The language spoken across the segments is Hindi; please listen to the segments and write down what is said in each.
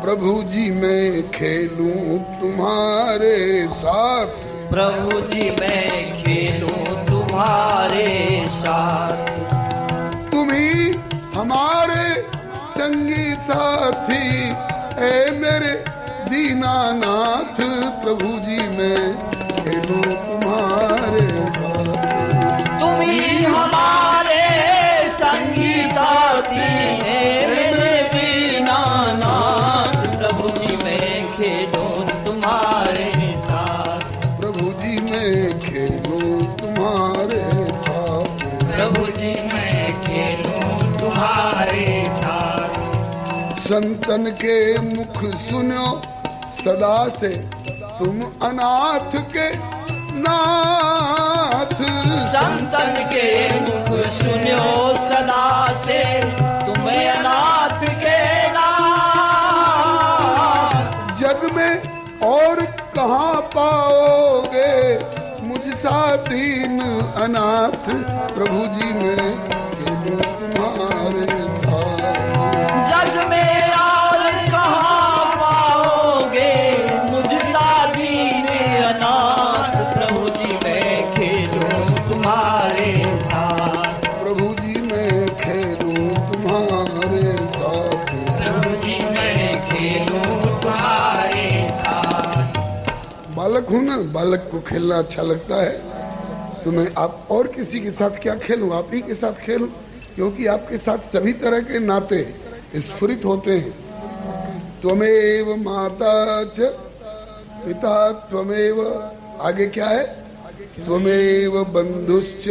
प्रभु जी मैं खेलूं तुम्हारे साथ, प्रभु जी मैं खेलूं तुम्हारे साथ। तुम ही हमारे संगी साथी, ऐ मेरे दीनानाथ, प्रभु जी मैं खेलूं तुम्हारे साथ। तुम ही हमारे संगी साथी, ऐ मेरे दीनानाथ, प्रभु जी मैं खेलूं तुम्हारे साथ, प्रभु जी मैं खेलूं तुम्हारे साथ, प्रभु जी मैं खेलूं तुम्हारे साथ। संतन के मुख सुनो सदा से, तुम अनाथ के नाथ। संतन के मुख सुनो सदा से, तुम अनाथ के नाथ। जग में और कहाँ पाओगे मुझसा दीन अनाथ, प्रभु जी मैं खेलूं तुम्हारे साथ। जग में और कहाँ पाओगे मुझसा दीन अनाथ, प्रभु जी मैं खेलूं तुम्हारे साथ, प्रभु जी मैं खेलूं तुम्हारे साथ, प्रभु जी मैं खेलूं तुम्हारे साथ। बालक हूँ ना, बालक को खेलना अच्छा लगता है, तो मैं आप और किसी के साथ क्या खेलूं, आप ही के साथ खेलूं, क्योंकि आपके साथ सभी तरह के नाते स्फुरित होते हैं। त्वमेव माता च पिता त्वमेव, आगे क्या है, त्वमेव बंधुश्च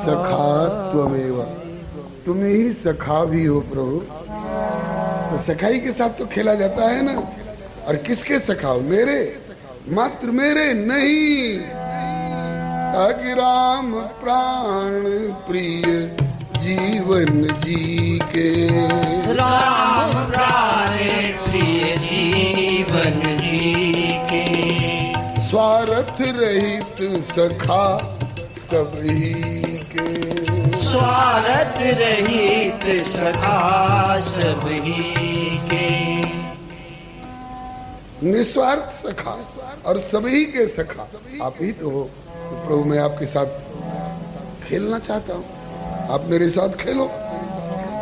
सखा त्वमेव, तुम ही सखा भी हो प्रभु। तो सखाई के साथ तो खेला जाता है ना, और किसके सखा हो, मेरे, मात्र मेरे नहीं। ताकि राम प्राण प्रिय जीवन जी के, राम प्राण प्रिय जीवन जी के, स्वार्थ रहित सखा सभी के, स्वार्थ रहित सखा सभी के। निस्वार्थ सखा और सभी के सखा आप ही तो हो। तो प्रभु मैं आपके साथ खेलना चाहता हूँ, आप मेरे साथ खेलो।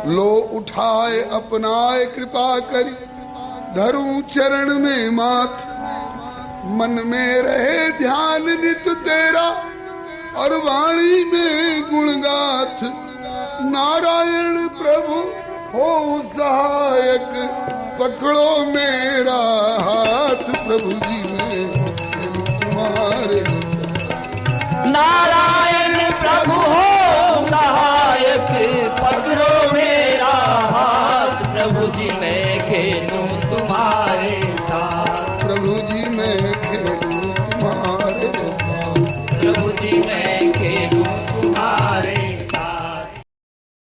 लो उठाए अपनाए कृपा करी, धरूं चरण में माथ, मन में रहे ध्यान नित तेरा, और वाणी में गुणगाथ। नारायण प्रभु हो सहायक, पकड़ो मेरा हाथ, प्रभु जी में